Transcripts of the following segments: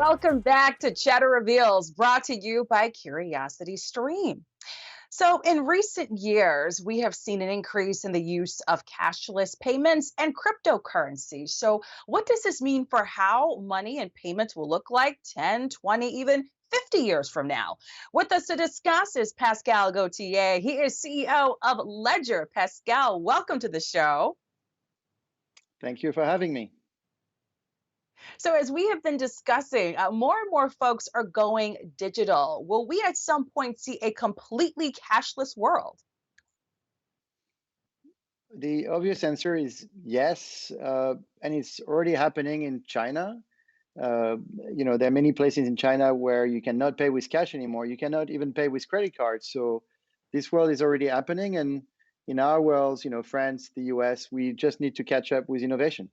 Welcome back to Cheddar Reveals, brought to you by Curiosity Stream. So, in recent years, we have seen an increase in the use of cashless payments and cryptocurrency. So, what does this mean for how money and payments will look like 10, 20, even 50 years from now? With us to discuss is Pascal Gauthier. He is CEO of Ledger. Pascal, welcome to the show. Thank you for having me. So, as we have been discussing, more and more folks are going digital. Will we at some point see a completely cashless world? The obvious answer is yes, and it's already happening in China. Uh, there are many places in China where you cannot pay with cash anymore. You cannot even pay with credit cards. So this world is already happening, and in our worlds, France, the US, we just need to catch up with innovation.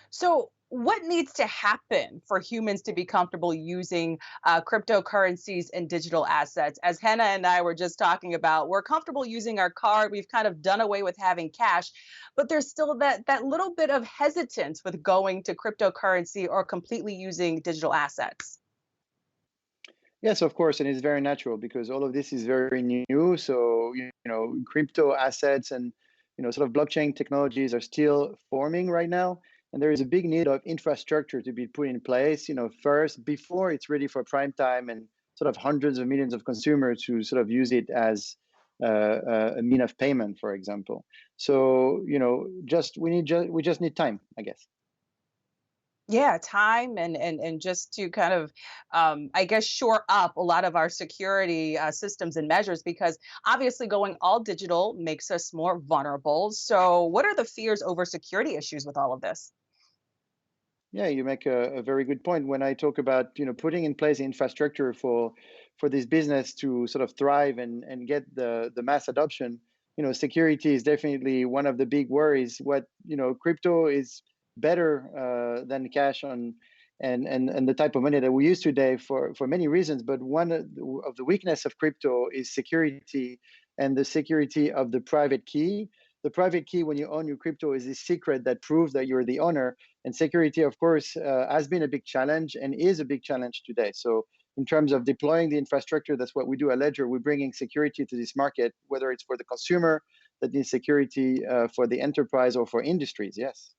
So, what needs to happen for humans to be comfortable using cryptocurrencies and digital assets? As Hannah and I were just talking about, we're comfortable using our card. We've kind of done away with having cash, but there's still that little bit of hesitance with going to cryptocurrency or completely using digital assets. Yes, of course, and it's very natural because all of this is very new. So, crypto assets and sort of blockchain technologies are still forming right now, and there is a big need of infrastructure to be put in place. First before it's ready for prime time and sort of hundreds of millions of consumers to sort of use it as a mean of payment, for example. So, we just need time, I guess. Yeah, time and just to kind of, I guess, shore up a lot of our security systems and measures, because obviously going all digital makes us more vulnerable. So, what are the fears over security issues with all of this? Yeah, you make a very good point. When I talk about putting in place infrastructure for this business to sort of thrive and get the mass adoption, security is definitely one of the big worries. What crypto is better than cash on and the type of money that we use today for many reasons. But one of the weakness of crypto is security and the security of the private key. The private key when you own your crypto is a secret that proves that you're the owner, and security, of course, has been a big challenge and is a big challenge today. So, in terms of deploying the infrastructure, that's what we do at Ledger. We're bringing security to this market, whether it's for the consumer that needs security, for the enterprise, or for industries. Yes.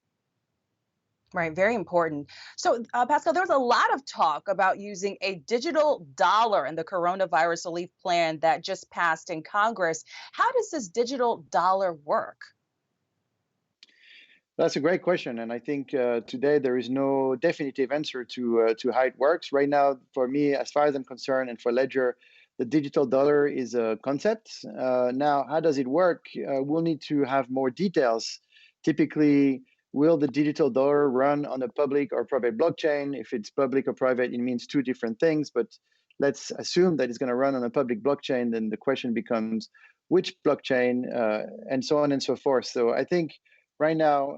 Right, very important. So, Pascal, there was a lot of talk about using a digital dollar in the coronavirus relief plan that just passed in Congress. How does this digital dollar work? That's a great question, and I think today there is no definitive answer to how it works. Right now, for me, as far as I'm concerned, and for Ledger, the digital dollar is a concept. Now, how does it work? We'll need to have more details. Typically, will the digital dollar run on a public or private blockchain? If it's public or private, it means two different things. But let's assume that it's going to run on a public blockchain. Then the question becomes which blockchain, and so on and so forth. So I think right now,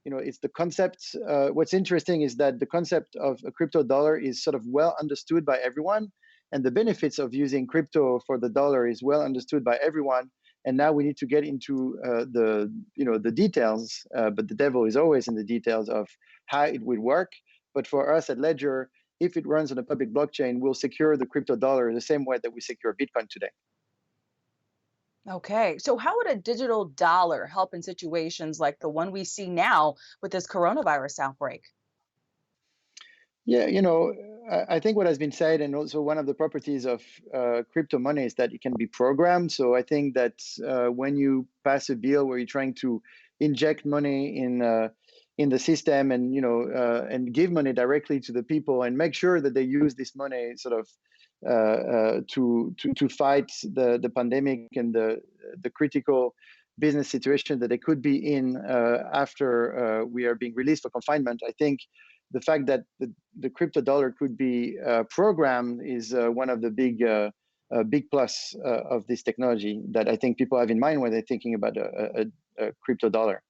it's the concept. What's interesting is that the concept of a crypto dollar is sort of well understood by everyone, and the benefits of using crypto for the dollar is well understood by everyone. And now we need to get into the details. But the devil is always in the details of how it would work. But for us at Ledger, if it runs on a public blockchain, we'll secure the crypto dollar the same way that we secure Bitcoin today. Okay, so how would a digital dollar help in situations like the one we see now with this coronavirus outbreak? Yeah, I think what has been said, and also one of the properties of crypto money is that it can be programmed. So I think that when you pass a bill where you're trying to inject money in the system, and give money directly to the people and make sure that they use this money sort of to fight the pandemic and the critical business situation that they could be in after we are being released for confinement. I think the fact that the crypto dollar could be programmed is one of the big plus of this technology that I think people have in mind when they're thinking about a crypto dollar.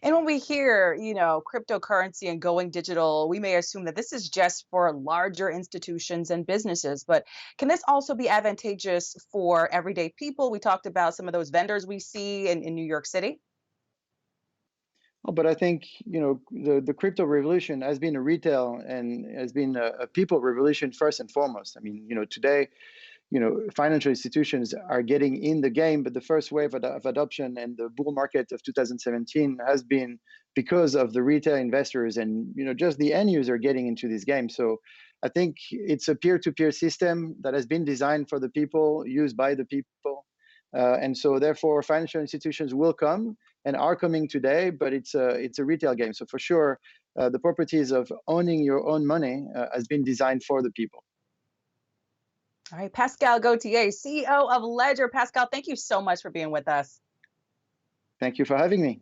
And when we hear, cryptocurrency and going digital, we may assume that this is just for larger institutions and businesses. But can this also be advantageous for everyday people? We talked about some of those vendors we see in New York City. Oh, but I think the crypto revolution has been a retail and has been a people revolution first and foremost. I mean, today, financial institutions are getting in the game, but the first wave of adoption and the bull market of 2017 has been because of the retail investors and just the end user getting into this game. So I think it's a peer-to-peer system that has been designed for the people, used by the people. And so therefore financial institutions will come and are coming today, but it's a retail game. So for sure, the properties of owning your own money has been designed for the people. All right, Pascal Gauthier, CEO of Ledger. Pascal, thank you so much for being with us. Thank you for having me.